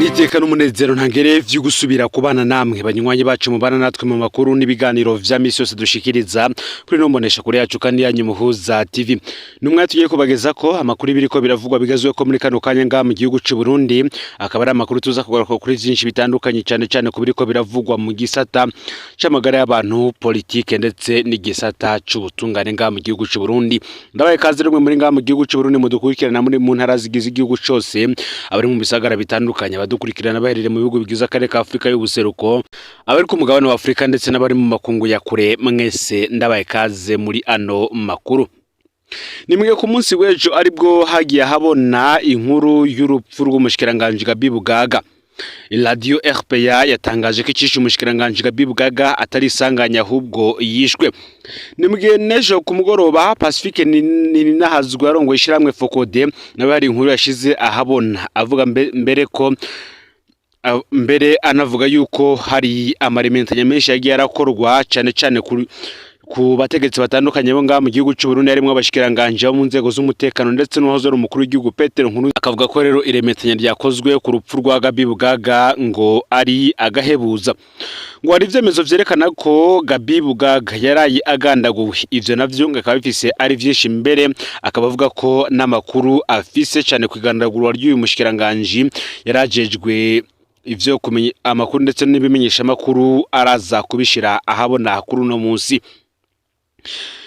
iteka n'umunezero ntangere vyo gusubira kubana namwe banywanyi bacu mubana natwe mu makuru n'ibiganiro vya misi yose dushikiriza kuri nombonesha kuri yacu kandi yanyu Muhuza TV. Numwe tugiye kubageza ko amakuru biriko biravugwa bigazwe ko muri kano kanya nga mu gihugu c'u Burundi, akaba ari amakuru tuza kugaruka kuri vyinshi bitandukanye cyane ku biriko biravugwa mu gisata c'amagara y'abantu, politike ndetse n'igisata c'ubutungane nga mu gihugu c'u Burundi. Ndabaye kazi rumwe muri nga mu gihugu c'u Burundi mudukurikirana muri mu ntara zigize igihugu cose, abari mu bisagara bitandukanye abadukurikirana baherere mu bihugu bigize akarere ka Afrika y'ubuseruko, abari ku mugabane wa Afrika ndetse n'abari mu makungu ya kure, mwese ndabaye kaze muri ano makuru. Nimwe ku munsi w'ejo aribwo hagiye habona inkuru y'urupfu rw'umushikiranganje Gabi Bugaga. Radio RPA yatangaje ko icishe umushikiranganje Gabi Bugaga atari isanganya ahubwo yishwe. Nimwe nejo ku mugoroba Pacifique Ninahazwa arongo ishiramwe Fokode nawe hari inkuru yashize ahabona avuga mbere anavuga yuko hari amarementanya menshi yagiye arakorwa cyane ku bategetsi batandukanye bo nga mu gihugu cy'u Burundi, harimo abashikiranganje bo mu nzego z'umutekano ndetse n'uwahoze ari umukuru w'igihugu Petero Nkuru. Akavuga ko rero iremetanya ryakozwe ku rupfu rwa Gabi Bugaga ngo ari agahebuza, ngo hari ivyemezo vyerekana ko Gabi Bugaga yarayi agandaguwe. Ivyo navyo ngakaba bifise ari vyinshi, mbere akaba avuga ko n'amakuru afise cyane kwigandagurwa ry'uyu mushikiranganje yarajejwe ivyo kumenya amakuru ndetse n'ibimenyesha makuru araza kubishira ahabona kuri no munsi.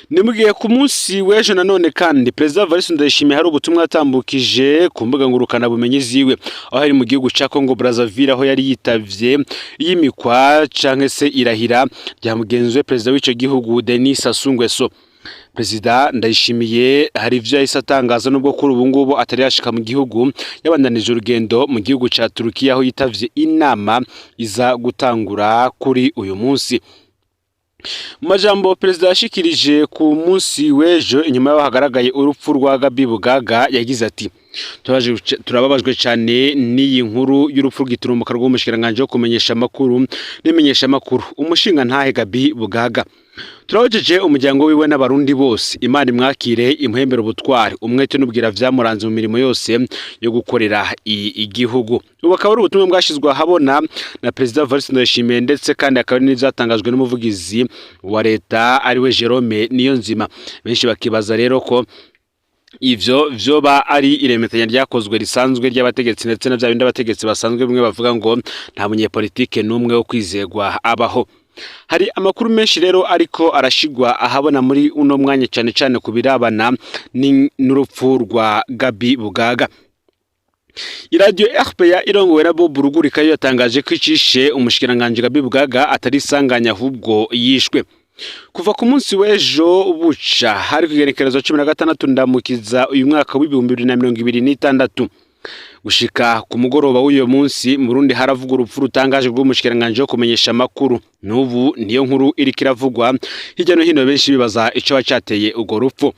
Nimugiye ku munsi w'ejo nanone kandi President Evariste Ndayishimiye hari ubutumwa atambukije ku mbuga ngurukana bumenyi ziwe, aho hari mu gihugu ca Congo Brazzaville, aho yari yitavye yimikwa canke se irahira rya mugenzi we President w'ico gihugu Denis Sassou Nguesso. President Ndayishimiye hari ivyo yahise atangaza nubwo kuri ubu ngubu atari yashika mu gihugu, yabandanije urugendo mu gihugu ca Turukiya aho yitavye inama iza gutangura kuri uyu munsi. Majambo President yashikirije ku munsi w'ejo inyuma y'aho hagaragaye urupfu rwa Gabi Bugaga, yagize ati turababajwe cyane n'iyi nkuru y'urupfu rw'iturumbuka rw'umushikiranganje wo kumenyesha amakuru n'imenyesha amakuru umushinga ntahe Gabi Bugaga. Turahojeje umuryango wiwe n'abarundi bose, Imana imwakire imuhembera ubutwari umwete n'ubwira vyamuranze mu mirimo yose yo gukorera igihugu. Ubu akaba ari ubutumwa bwashizwe ahabona na President Evariste Ndayishimiye, ndetse kandi akaba ari n'ivyatangajwe n'umuvugizi wa leta ariwe Jerome Niyonzima. Benshi bakibaza rero ko ivyo vyoba ari iremetanya ryakozwe risanzwe ry'abategetsi ndetse na bindi abategetsi basanzwe bimwe bavuga ngo nta munyepolitike n'umwe wo kwizegwa abaho. Hari amakuru menshi rero ariko arashigwa ahabona muri uno mwanya cyane ku birabana n'urupfu rwa Gabi Bugaga. Radio RPA irongowe na Bob Rugurika yatangaje ko icishe umushikiranganje Gabi Bugaga atari isanganya ahubwo yishwe. Kuva ku munsi w'ejo buca hari kugerekerezo 16 ndamukiza uyu mwaka w'2026 gushika ku mugoroba w'uyo munsi mu Burundi haravuga urupfu rutangaje rw'umushikiranganje wo kumenyesha amakuru. N'ubu niyo nkuru iri kiravugwa hirya no hino, benshi bibaza ico wacateye ugo rupfu.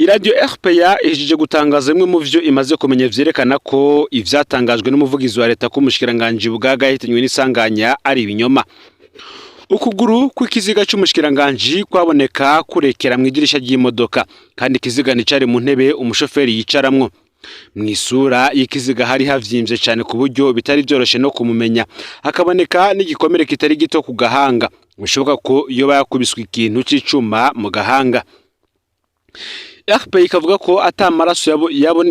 Radio RPA ijije gutangaza imwe mu vyo imaze kumenya vyerekana ko ivyatangajwe n'umuvugizi wa leta ko umushikiranganje Bugaga yahitanywe n'isanganya ari ibinyoma. Ukuguru kw'ikiziga c'umushikiranganje kwaboneka kurekera mu idirisha ry'imodoka, kandi ikiziga nicari mu ntebe umushoferi yicaramwo. Mwisura y'ikiziga hari havyimbye cyane ku buryo bitari byoroshe no kumumenya, hakaboneka n'igikomere kitari gito ku gahanga, bishoboka ko iyo bayakubiswe ikintu c'icuma mu gahanga. RPA ikavuga ko atamaraso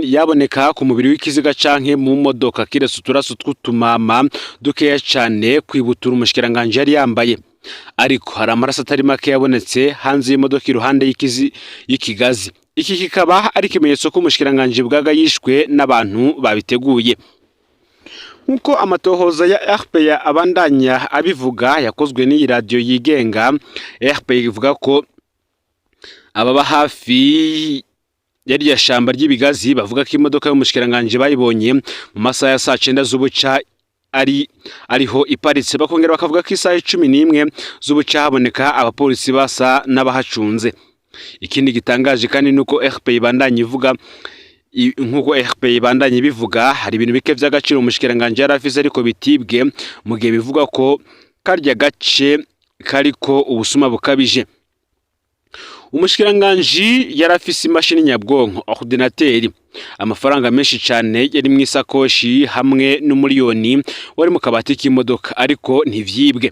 yaboneka ku mubiri w'ikiziga canke mu modoka, kiretse uturaso tw'utumama dukeya cyane kwibutura umushikiranganje yari yambaye. Ariko hari amaraso atari make yabonetse hanze y'imodoka iruhande y'ikigazi. Iki kikaba ari kimenyetso ko umushikiranganje Bugaga yishwe n'abantu babiteguye. Nkuko amatohoza ya RPA abandanya abivuga yakozwe n'iyi radio yigenga, RPA ivuga ko ababa hafi yari yashamba ry'ibigazi bavuga ko imodoka y'umushikiranganje bayibonye mu masaha ya 9 z'ubuca ariho iparitse, bakongera bakavuga ko isaha 11 z'ubuca haboneka abapolisi basa n'abahacunze. Ikindi gitangaje kandi nuko RPA ibandanye ivuga nkuko RPA ibandanye bivuga hari ibintu bike vy'agaciro umushikiranganje yarafise ariko bitibwe, mu gihe bivuga ko karya gace kariko ubusuma bukabije. umushikiranganji yarafise imashini nyabwonko ordinateri, amafaranga menshi cyane yari mu isakoshi hamwe n'umuliyoni wari mu kabati k'imodoka ariko ntivyibwe.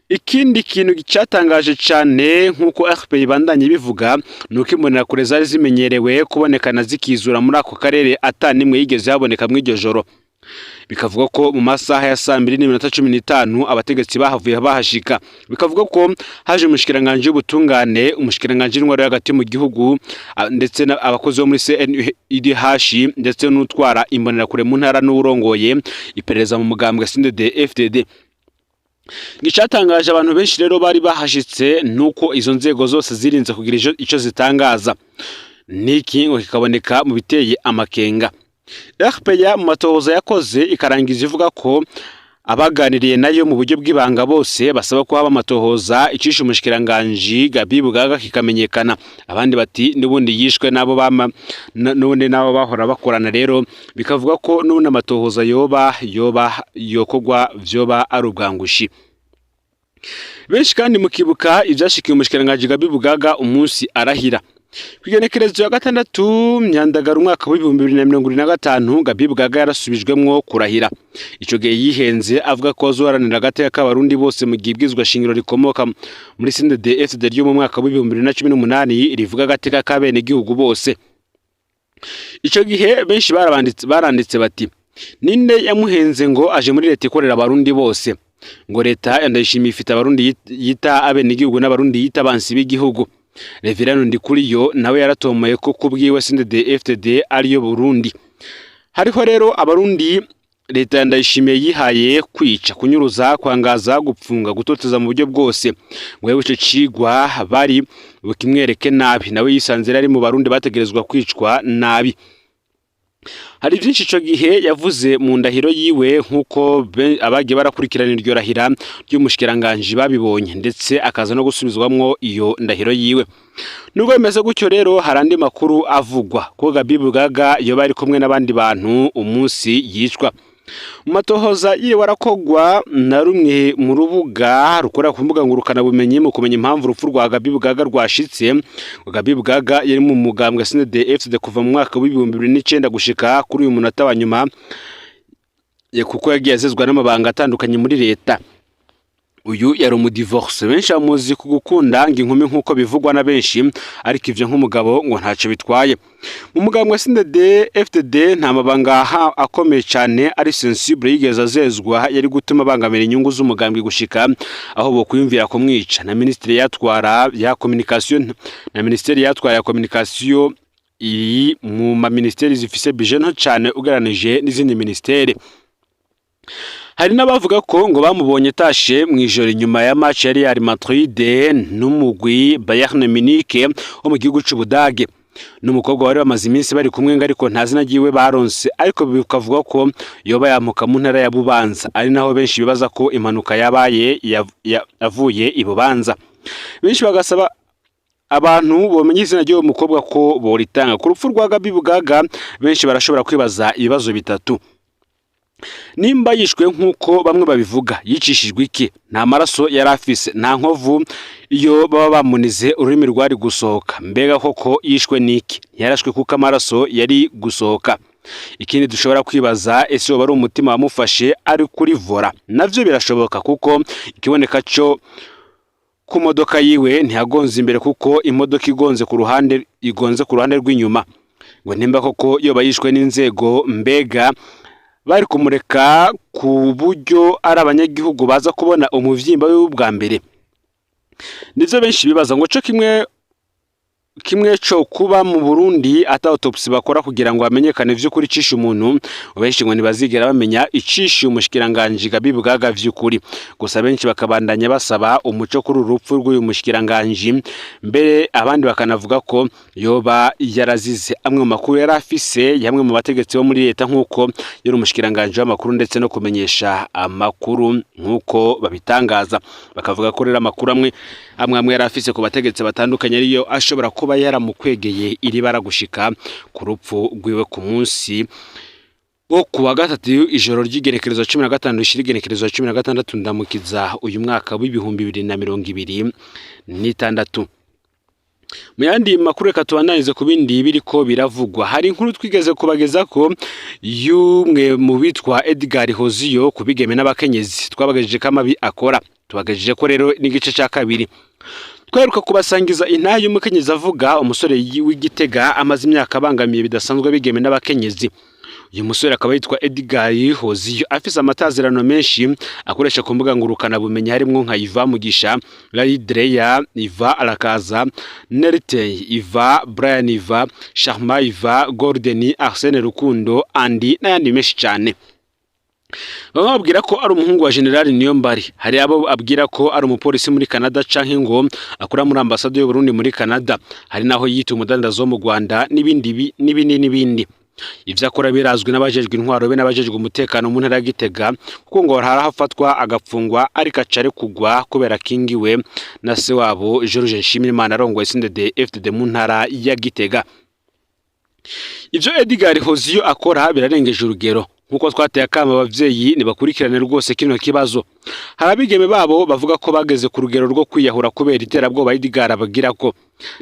Ikindi kintu cyatangaje cyane nk'uko RPI bandanye bivuga nuko imbonerakure zari zimenyerewe kubonekana zikizura muri ako karere atanimwe yigeze haboneka mu iryo joro. Bikavuga ko mu masaha ya 2:15 abategetsi bahavuye bahashika. Bikavuga ko haje umushikiranganje w'ubutungane, umushikiranganje w'intwaro hagati mu gihugu ndetse abakozi bo muri CNIDH ndetse n'utwara imbonerakure mu ntara n'urongoye iperereza mu mugambwe CNDD-FDD. Gicatangaje abantu benshi rero bari bahashitse nuko izo nzego zose zirinze kugira ico zitangaza. Niki ngo kikaboneka mu biteye amakenga. RPI mu matohoza yakoze ikarangiza ivuga ko abaganiriye nayo mu buryo bw'ibanga bose basaba ko haba amatohoza icisha umushikiranganje Gabi Bugaga kikamenyekana. Abandi bati n'ubundi yishwe nabo none nabo bahora bakorana. Rero bikavuga ko n'ubundi amatohoza yokogwa vyoba ari ubwangushi. Benshi kandi mukibuka ivyashikiye umushikiranganje Gabi Bugaga umunsi arahira. Kwigenekerezo ya 6 Myandagara umwaka wa 2025 Gabi Bugaga yarasubijwemwo kurahira. Ico gihe yihenze avuga ko azoharanira agateka k'abarundi bose mu gibwizwa shingiro rikomoka muri CNDD-FDD ryo mu mwaka wa 2018 rivuga agateka k'abene gihugu bose. Ico gihe benshi baranditse bati ninde yamuhenze ngo aje muri leta ikorera abarundi bose, ngo leta yandayishimiye ifite abarundi yita abene gihugu n'abarundi yita abansi b'igihugu. Reverano Ndikuriyo nawe yaratomoye ko kubwiwe CNDD-FDD ariyo Burundi. Hariho rero abarundi leta yandayishimiye yihaye kwica, kunyuruza, kwangaza, gupfunga, gutoteza mu buryo bwose. Ngo ico cigwa bari bukimwereke nabi, nawe yisanze ari mu barundi bategerezwa kwicwa nabi. Hari byinshi ico gihe yavuze mu ndahiro yiwe nkuko abagiye barakurikirana iryo rahira ry'umushikiranganje babibonye, ndetse akaza no gusubizwamwo iyo ndahiro yiwe. Nubwo bimeze gutyo rero harandi makuru avugwa ko Gabi Bugaga yo bari kumwe n'abandi bantu umunsi yicwa. Matohoza yiwe warakogwa na rumwe mu rubuga rukora ku mbuga ngurukana bumenyi mu kumenya impamvu urupfu rwa Gabi Bugaga rwashitse. Gabi Bugaga yari mu mugambwe CNDD-FDD kuva mu mwaka wa 2009 gushika kuri uyu munota wa nyuma kuko yagiye azezwa n'amabanga atandukanye muri leta. Uyu yari umudivorce, benshi amuzi kugukunda nginkumi nkuko bivugwa na benshi, ariko ivyo nk'umugabo ngo ntaco bitwaye. Mu mugambwe CNDD-FDD nta mabanga akomeye cyane ari sensible yigeze azezwa yari gutuma bangamira inyungu z'umugambwe gushika aho bo kwiyumvira kumwica. Na ministeri yatwara ya communication iri mu ma ministeri zifise budget nto cyane ugeranije n'izindi ministeri. Hari n'abavuga ko ngo bamubonye tashe mu ijoro nyuma ya match yari Real Madrid n'umugwi Bayern Munich wo mu gihugu c'Ubudage. N'umukobwa wari bamaze iminsi bari kumwe ariko nta zina giwe baronse, ariko bikavuga ko yoba yamuka mu ntara ya Bubanza, ari naho benshi bibaza ko impanuka yabaye yavuye i Bubanza. Benshi bagasaba abantu bomenye izina ry'uwo mukobwa ko boritanga. Ku rupfu rwa Gabi Bugaga benshi barashobora kwibaza ibibazo bitatu. Nimba yishwe nkuko bamwe babivuga, yicishijwe iki? Nta maraso yari afise, nta nkovu iyo baba bamunize ururimi rwari gusohoka. Mbega koko yishwe niki? Yarashwe kuko amaraso yari gusohoka. Ikindi dushobora kwibaza, ese yoba ari umutima wamufashe ari kuri vora? Navyo birashoboka kuko ikiboneka cyo ku modoka yiwe ntiyagonze imbere kuko imodoka igonze ku ruhande rw'inyuma. Ngo nimba koko yoba yishwe n'inzego, mbega bari kumureka ku buryo ari abanyagihugu baza kubona umuvyimba we bwa mbere? Nivyo benshi bibaza ngo cyo kimwe cyo kuba mu Burundi ata autopsy bakora kugira ngo amenyekane vy'ukuri cisha umuntu. Benshi ngo ntibazigera bamenya icisha umushikiranganje Gabi Bugaga vy'ukuri. Gusa benshi bakabandanya basaba umuco kuri urupfu rw'uyu mushikiranganje, mbere abandi bakanavuga ko yoba yarazize amwe mu makuru yari afise yamwe mu bategetsi bo muri leta, nkuko yari umushikiranganje w'amakuru ndetse no kumenyesha amakuru nkuko babitangaza. Bakavuga ko rero amakuru amwe yari afise ku bategetsi batandukanye ariyo ashobora kuba yaramukwegeye iri baragushika ku rupfu rwiwe ku munsi wo kuwa gatatu ijoro ry'igenekerezo 15 rishira igenekerezo 16 ndamukiza uyu mwaka wa 2026. Mu yandi makuru reka tubandanize ku bindi biriko biravugwa. Hari inkuru twigeze kubageza ko y'umwe mu bitwa Edgar Hoziyo kubigeme n'abakenyezi twabagejeje kamabi akora. Tubagejeje ko rero n'igice cya kabiri. Twaheruka kubasangiza intahe y'umukenyezi avuga umusore w'Igitega amaze imyaka abangamiye bidasanzwe bigeme n'abakenyezi. Uyu musore akaba yitwa Edgar Hoziyo afise amatazirano menshi akoresha ku mbuga ngurukana bumenyi harimo nka Iva Mugisha, Laidreya, Iva Alakaza, Nertey, Iva, Brian Iva, Sharma Iva, Gordeni, Arsene Rukundo, Andi n'ayandi menshi cyane. Bamwe babwira ko ari umuhungu wa General Niyombari, hari abo abwira ko ari umupolisi muri Canada canke ngo akora muri ambasade y'u Burundi muri Canada, hari naho yita umudandazo wo mu Rwanda n'ibindi. Ivyo akora birazwi n'abajejwe intwaro be n'abajejwe umutekano mu ntara ya Gitega kuko ngo harahafatwa agapfungwa ariko acare kugwa kubera kingiwe na se wabo George Nshimiyimana arongoye CNDD FDD mu ntara ya Gitega. Ivyo Edgar Hoziyo akora birarengeje urugero nkuko twateye akama abavyeyi nibakurikirane rwose kino kibazo. Harabigeme babo bavuga ko bageze ku rugero rwo kwiyahura kubera iterabwoba Edgar abagira ko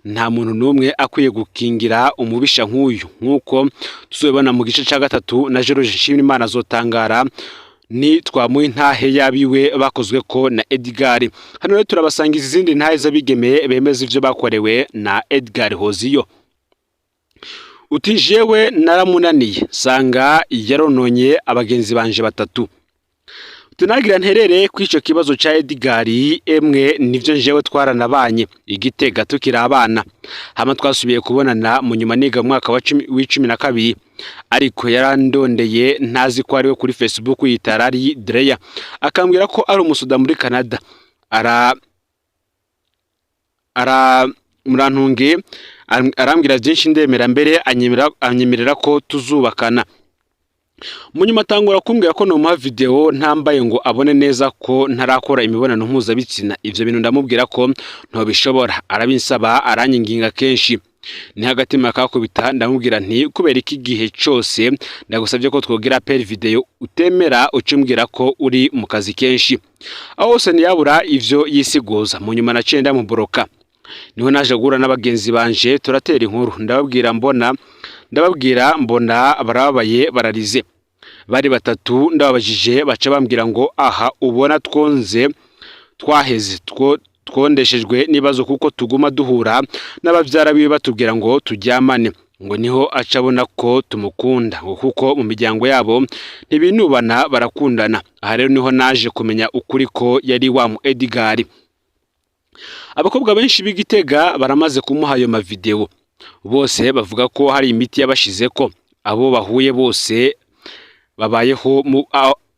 nta muntu numwe akwiye gukingira umubisha nk'uyu nkuko tuzobona mu gice cya gatatu na George Nshimiyimana azotangara ni twamuye intahe yabiwe bakozwe ko na Edgar. Hano rero turabasangiza izindi ntahe z'abigeme bemeza ivyo bakorewe na Edgar Hoziyo. Uti jewe naramunaniye sanga yarononye abagenzi banje batatu. Tunagira nterere kw'ico kibazo ca Edgar emwe nivyo jewe twaranabanye Igitega tukira abana. Hama twasubiye kubonana mu nyuma niga mu mwaka wa 12 ariko yarandondeye ntazi ko ari we kuri Facebook yitarari Dreya akambwira ko ari umusuda muri Canada. Murantunge arambwira byinshi ndemera mbere anyemerera ko tuzubakana. Munyuma atangura kumbwira ko no mu video ntambaye ngo abone neza ko ntarakora imibonano mpuzabitsina. Ivyo bintu ndamubwira ko ntobishobora, arabinsaba aranyinginga kenshi. Ni hagatima kakubita ndamubwira nti kubera iki gihe cyose ndagusabye ko twogera per video utemera ucumbwira ko uri mu kazi kenshi. Aho se niyabura ivyo yisiguza. Munyuma naciye ndamuboroka. Niho naje gura n'abagenzi banje turatera inkuru ndababwira mbona barabaye bararize. Bari batatu ndababajije baca bambwira ngo aha ubona twaheze twondeshejwe nibazo kuko tuguma duhura n'abavyara biwe batubwira ngo tujyamane ngo niho acabona ko tumukunda ngo kuko mu miryango yabo ntibinubana barakundana. Aha rero niho naje kumenya ukuri ko yari wa mu Edgar. Abakobwa benshi b'Igitega baramaze kumuha ayo mavideo. Bose bavuga ko hari imiti yabashize ko abo bahuye bose babayeho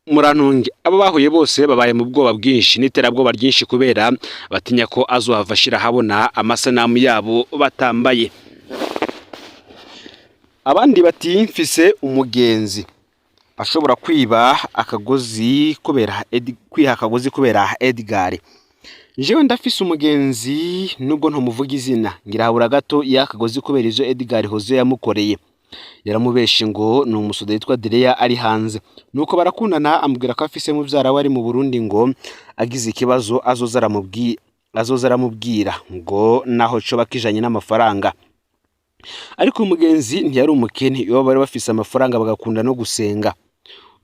murantunge. Abo bahuye bose babaye mu bwoba bwinshi n'iterabwoba ryinshi kubera batinya ko azohavashira habona amasanamu yabo batambaye. Abandi bati mfise umugenzi ashobora kwiba akagozi kubera Edgar. Jewe ndafise umugenzi nubwo ntumuvuga izina ngirahabura gato yakagozi kubera izo Edgar Hoziyo yamukoreye. Yaramubeshe ngo ni umusuda yitwa Dreya ari hanze. Nuko barakundana amubwira ko afise mu vyara wari mu Burundi ngo agize ikibazo azoza aramubwira ngo naho co bakijanye n'amafaranga. Ariko umugenzi ntiyari umukene, iyo bari bafise amafaranga bagakunda no gusenga.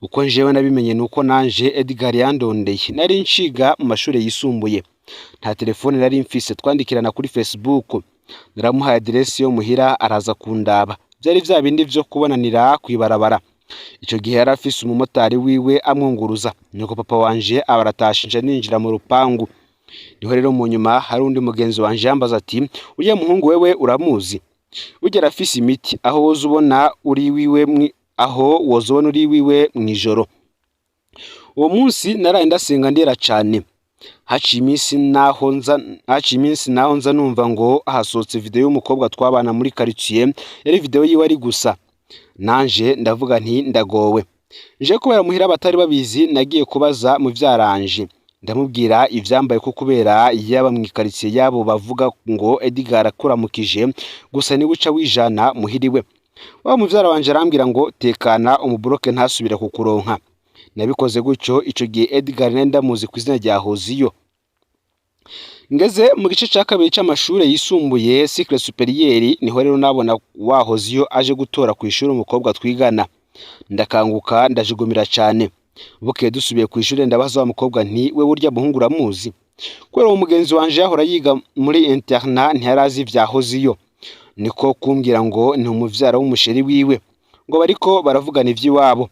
Uko njewe nabimenye nuko nanje Edgar yandondeye. Nari nshiga mu mashuri yisumbuye. Nta telefone nari mfise, twandikirana kuri Facebook. Naramuhaye adresse yo muhira araza kundaba. Byari vya bindi vyo kubonanira kwibarabara. Ico gihe yari afise umumotari wiwe amwunguruza. Nuko papa wanje abaratashinje ninjira mu rupangu. Niho rero mu nyuma hari undi mugenzi wanje yambaza ati uriya muhungu wewe uramuzi? Ugera afise imiti aho wozubona uri wiwe mwijoro. Uwo munsi naraye ndasenga ndera cyane. Haciye iminsi naho nza numva ngo hasohotse video y'umukobwa twabana muri quartier. Yari video yiwe ari gusa. Nanje ndavuga nti ndagowe. Nje kubera muhira batari babizi nagiye kubaza mu vyaranje. Ndamubwira ivyambaye ko kubera yaba mu quartier yabo bavuga ngo Edgar akuramukije gusa ni buca wijana muhiriwe. Wa muvyara wanje arambwira ngo tekana umubroke ntasubira kukuronka. Nabikoze gutyo ico gihe Edgar nenda muzi kwizina rya Hoziyo. ngeze mu gice cya kabiri cy'amashuri yisumbuye cycle superieur niho rero nabona wahoze aje gutora ku ishuri umukobwa twigana, ndakanguka ndajugumira cyane. Bukeye dusubiye ku ishuri ndabaza wa mukobwa nti we burya muhungu uramuzi? Kubera uwo mugenzi wanje yahora yiga muri interna ntiyarazi ibyahoziyo, niko kumbwira ngo ni umuvyara w'umusheri wiwe, ngo bariko baravugana ivy'iwabo.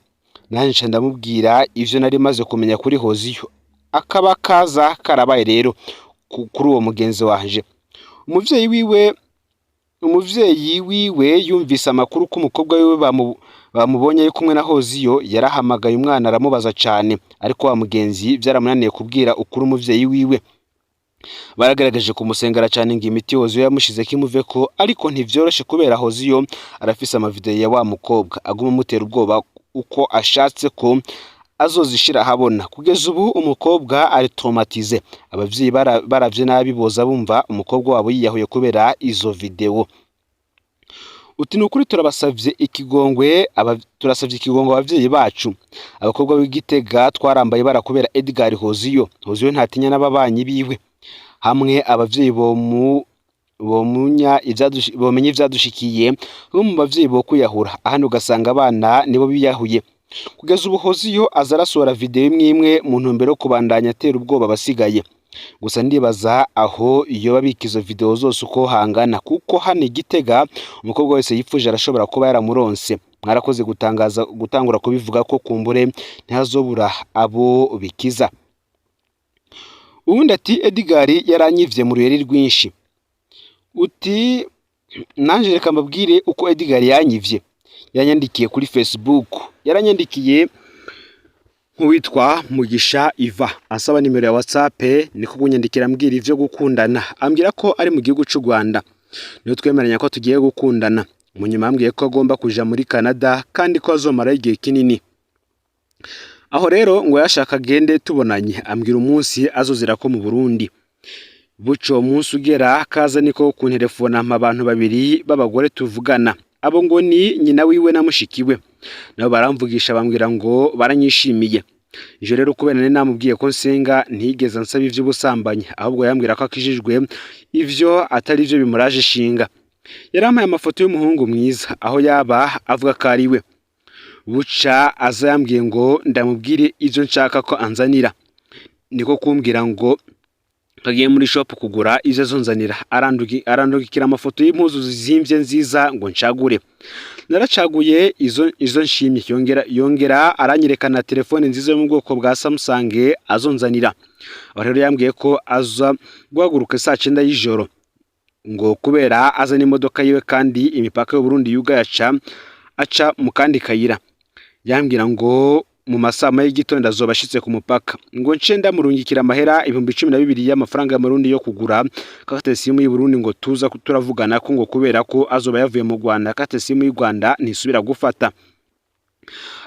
Nanje ndamubwira ivyo nari maze kumenya kuri Hoziyo, akaba kaza karabaye rero kuri uwo mugenzi wanje. Umuvyeyi wiwe yumvise amakuru ko umukobwa wiwe bamubonye ari kumwe na Hoziyo, yarahamagaye umwana aramubaza cyane, ariko wa mugenzi byaramunaniye kubwira ukuri umuvyeyi wiwe. Baragaragaje kumusengera cyane ngo imiti Hoziyo yamushize kimuve ko, ariko ntivyoroshe kubera Hoziyo arafise amavideo ya wa mukobwa aguma amutera ubwoba uko ashatse ko azozishira habona. Kugeza ubu umukobwa ari traumatize, abavyeyi baravye nabi boza bumva umukobwa wabo yiyahuye kubera izo video. Uti nukuri turasavye ikigongwe abavyeyi bacu, abakobwa b'Igitega twarambaye barakubera Edgar Hoziyo ntatinya n'ababanyi biwe, hamwe abavyeyi bomenya ivyadushikiye bo mu bavyeyi bo kuyahura, ahandi ugasanga abana nibo biyahuye. Kugeza ubu Hoziyo aza arasohora video imwe mu ntumbero yo kubandanya atera ubwoba abasigaye. Gusa ndibaza aho iyo babika izo video zose uko hangana, kuko hano Igitega umukobwa wese yipfuje arashobora kuba yaramuronse. Mwarakoze gutangura kubivuga ko kumbure ntihazobura abo bikiza. Ubundi ati Edgar yaranyivye mu ruyeri rwinshi. Uti nanje reka mbabwire uko Edgar yanyivye. Yanyandikiye kuri Facebook, yaranyandikiye nk'uwitwa Mugisha Iva asaba nimero ya WhatsApp, niko kunyandikira ambwira ivyo gukundana, ambwira ko ari mu gihugu cy'u Rwanda, niyo twemeranya ko tugiye gukundana. Munyuma ambwiye ko agomba kuja muri Canada kandi ko azomara igihe kinini. Aho rero ngo yashaka gende tubonanye, ambwira umunsi azozira ko mu Burundi. Buco umunsi ugera kaza niko kunterefona abantu babiri b'abagore tuvugana, abo ngo ni nyina wiwe na mushikiwe, nabo baramvugisha bambwira ngo baranyishimiye. Ijo rero kubera nari namubwiye ko nsenga ntigeze nsaba ivy'ubusambanyi, ahubwo yambwira ko akijijwe ivyo atari byo bimuraje ishinga. Yarampaye amafoto y'umuhungu mwiza aho yaba avuga ko ari we. Buca aza yambwiye ngo ndamubwire ivyo nshaka ko anzanira, niko kumbwira ngo kagiye muri shop kugura ivyo azonzanira, arandugikira amafoto y'impuzu zizimvye nziza ngo ncagure. Naracaguye izo nshimye, yongera aranyerekana telefone nziza yo mu bwoko bwa Samsung azonzanira. Aho rero yambwiye ko aza guhaguruka saa 9 y'ijoro, ngo kubera azana imodoka yiwe kandi imipaka y'u Burundi yuga aca mu kandi kayira. Yambwira ngo mu masama y'igitondo azobashitse ku mupaka, ngo nce ndamurungikira amahera 12,000 y'amafaranga y'amarundi yo kugura karte simu y'u Burundi, ngo tuza turavugana ko ngo kubera ko azoba yavuye mu Rwanda karte simu y'u Rwanda ntisubira gufata.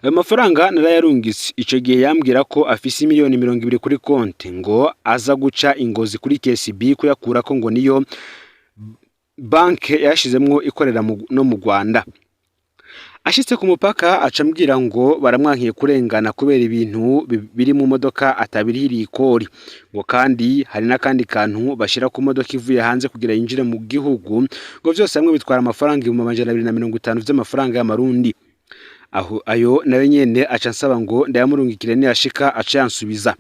Ayo mafaranga narayarungitse. Ico gihe yambwira ko afise 20,000 kuri konti, ngo aza guca ingozi kuri KCB kuyakura ko ngo niyo banke yashizemwo ikorera no mu Rwanda. Ashitse ku mupaka acambwira ngo baramwankiye kurengana kubera ibintu biri mu modoka atabirihiriye ikori, ngo kandi hari n'akandi kantu bashira ku modoka ivuye hanze kugira yinjire mu gihugu, ngo byose hamwe bitwara amafaranga 250 vy'amafaranga y'amarundi. Aho ayo nawe nyene aca nsaba ngo ndayamurungikire ni ashika aca yansubiza.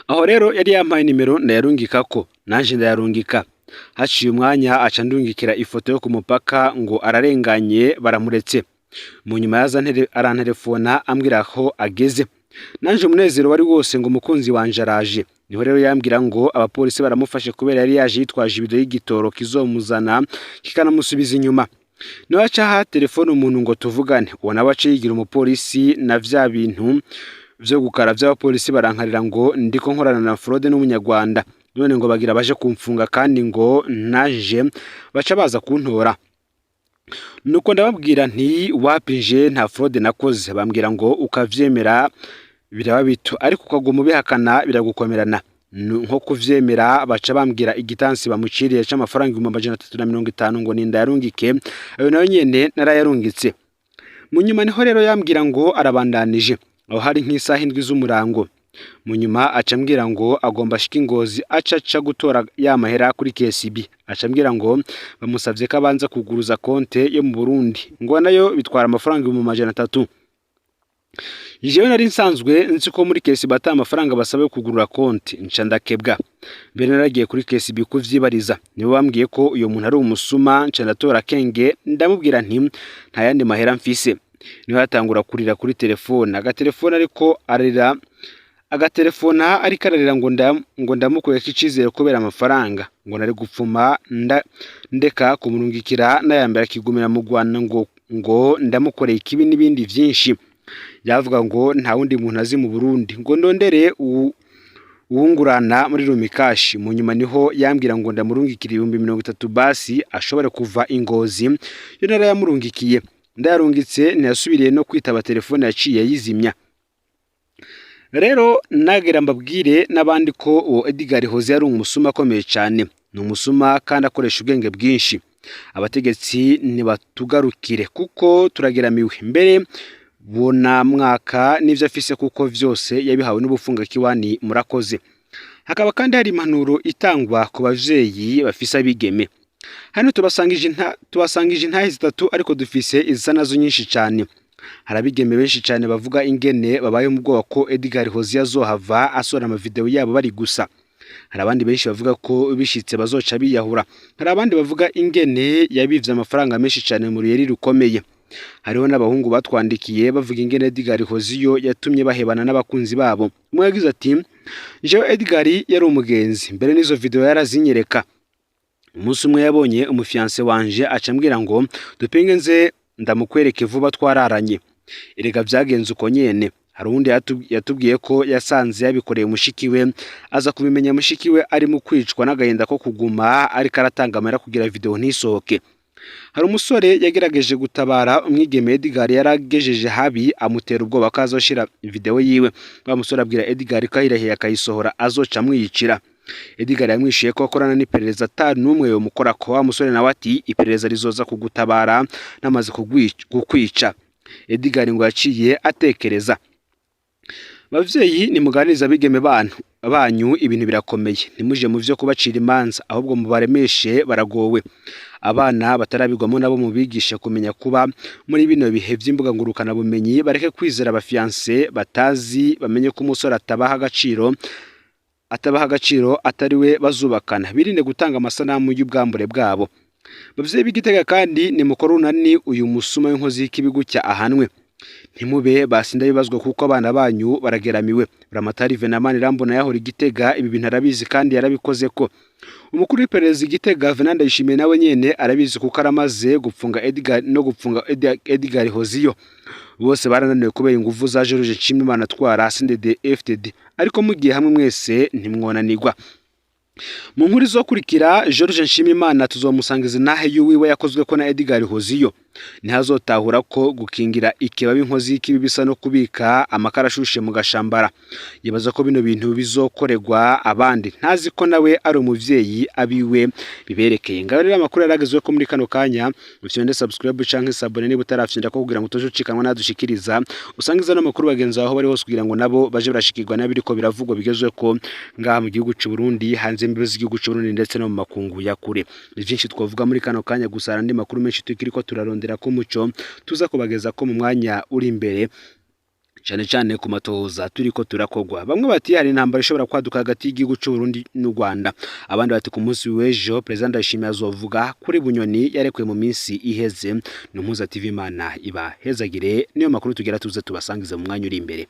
Aho rero yari yampaye nimero ndayarungikako, nanje ndayarungika. Haciye umwanya aca ndungikira ifoto yo ku mupaka ngo ararenganye baramuretse. Mu nyuma yaza arantelefona ambwira ko ageze. Nanje umunezero wari wose ngo umukunzi wanje araje. Niho rero yambwira ngo abapolisi baramufashe kubera yari yaje yitwaje ibido y'igitoro kizomuzana kikanamusubiza inyuma. Niho aca telefone umuntu ngo tuvugane, uwo nawe aca yigira umupolisi na vya bintu vyo gukara vy'abapolisi barankarira ngo ndiko nkorana na fraude n'umunyarwanda, none ngo bagira baje kumfunga kandi ngo naje baca baza kuntora. Nuko ndababwira nti wapinje nta fraude nakoze, bambwira ngo ukavyemera biraba bito ariko ukaguma ubihakana biragukomerana. Nko kuvyemera baca bambwira igitansi bamuciriye c'amafaranga 350 ngo ninda yarungike, ayo nayo nyene narayarungitse. Mu nyuma niho rero yambwira ngo arabandanije, aho hari nk'isaha 7 z'umurango mu nyuma acambwira ngo agomba ashika Ingozi aca gutora ya mahera kuri KCB, acambwira ngo bamusavye ko abanza kuguruza konte yo mu Burundi ngo nayo bitwara amafaranga 300. Jewe nari nsanzwe nzi ko muri KCB ata amafaranga basaba kugurura konti, nca ndakebwa. Mbere naragiye kuri KCB kuvyibariza, nibo bambwiye ko uyo muntu ari umusuma, nca ndatora kenge ndamubwira nti nta yandi mahera mfise. Niho yatangura kurira kuri telefone, agatelefone ariko arira ariko ararira ngo ndamukoyeka icizere kubera amafaranga, ngo nari gupfuma ndeka kumurungikira n'ayambere akigumira mu Rwanda ngo ndamukoreye ikibi n'ibindi vyinshi. Yavuga ngo nta wundi muntu azi mu Burundi, ngo ndondere uwungurana muri Rumikashi. Mu nyuma niho yambwira ngo ndamurungikira 30 basi ashobore kuva Ingozi. Yo nara yamurungikiye, ndayarungitse ntiyasubiriye no kwitaba telefone, yaciye yizimya. Rero nagera mbabwire n'abandi ko uwo Edgar Hoze yari umusuma akomeye cyane, ni umusuma kandi akoresha ubwenge bwinshi. Abategetsi nibatugarukire kuko turageramiwe, mbere bona mwaka n'ivyo afise kuko vyose yabihawe n'ubufunga kiwani. Murakoze. Hakaba kandi hari impanuro itangwa ku bavyeyi bafise abigeme. Hano tubasangije intahe zitatu ariko dufise izisa nazo nyinshi cyane. Harabigeme benshi cyane bavuga ingene babaye mu bwoba ko Edgar Hoze azohava asora ama video yabo bari gusa. Hari abandi benshi bavuga ko bishitse bazoca biyahura. Hari abandi bavuga ingene yabivye amafaranga menshi cyane mu ruyeri rukomeye. Hariho n'abahungu batwandikiye bavuga ingene Edgar Hoze yo yatumye bahebana n'abakunzi babo. Umwe yagize ati jewe Edgar yari umugenzi, mbere n'izo video yarazinyereka. Umunsi umwe yabonye umufiance wanje acambwira ngo dupinge nze ndamukwereke vuba twararanye. Erega vyagenze uko nyene. Hari undi yatubwiye ko yasanze yabikoreye mushikiwe, aza kubimenya mushikiwe ari mu kwicwa n'agahinda ko kuguma ariko aratanga amera kugira video ntisohoke. Hari umusore yagerageje gutabara umwigeme Edgar yaragejeje habi, amutera ubwoba ko azoshira video yiwe. Wa musore abwira Edgar ko ahirahiye akayisohora azoca amwiyicira. Edgar yamwishuye ko akorana n'iperereza atari n'umwe yo mukora ko. Wa musore nawe ati iperereza rizoza kugutabara namaze kukwica. Edgar ngo yaciye atekereza. Bavyeyi nimuganiriza abigeme banyu ibintu birakomeye, nimuje mu vyo kubacira imanza, ahubwo mubaremeshe baragowe. Abana batarabigwamo nabo mubigisha kumenya kuba muri bino bihe vy'imbuga ngurukana bumenyi, bareke kwizera abafiance batazi, bamenye ko umusore atabaha agaciro atariwe bazubakana, birinde gutanga amasanamu y'ubwambure bwabo. Bavyeyi b'Igitega kandi nimukorunani uyu musuma w'inkozi y'ikibigu cya ahanwe. Ntimube basinda bibazwa kuko abana banyu barageramiwe. Buramatari Venamani Rambona yahora Igitega ibi bintu arabizi kandi yarabikoze ko. Umukuru w'iperereza Igitega Venanda yishimiye nawe nyene arabizi kuko aramaze gupfunga Edgar no gupfunga Edgar Hoze. Bose barananiwe kubera ingufu za George Nshimiyimana atwara CNDD FDD, ariko mugiye hamwe mwese ntimwonanirwa. Mu nkuru zokurikira George Nshimiyimana tuzomusangiza nahe yuwiwe yakozwe ko na Edgar Hoze. Ntihazotahura ko gukingira ikibabi inkozi y'ikibi bisa no kubika amakara ashushe mu gashambara. Yibaza ko bino bintu bizokorerwa abandi, ntazi ko nawe ari umuvyeyi abiwe biberekeye. Ngaho rero amakuru yaragezwe ko muri kano kanya, ufyonde subscribe canke sabone niba utarafyinda ko kugira ngo utoje ucikanwa nadushikiriza, usangiza n'amakuru bagenzi aho bari hose kugira ngo nabo baje barashikirwa nabiriko biravugwa bigezwe ko ngaha mu gihugu cy'u Burundi, hanze imbibe z'igihugu cy'u Burundi ndetse no mu makungu ya kure. Ni byinshi twavuga muri kano kanya, gusa arandi makuru menshi tukiriko turarondera ko muco tuza kubageza ko mu mwanya uri imbere, cyane ku matohoza turiko turakogwa. Bamwe bati hari intambara ishobora kwaduka hagati y'igihugu cy'u Burundi n'u Rwanda, abandi bati ku munsi w'ejo President Ndayishimiye azovuga kuri Bunyoni yarekuye mu minsi iheze. N'Impuza TV Imana iba hezagire, niyo makuru tugera tuze tubasangize mu mwanya uri imbere.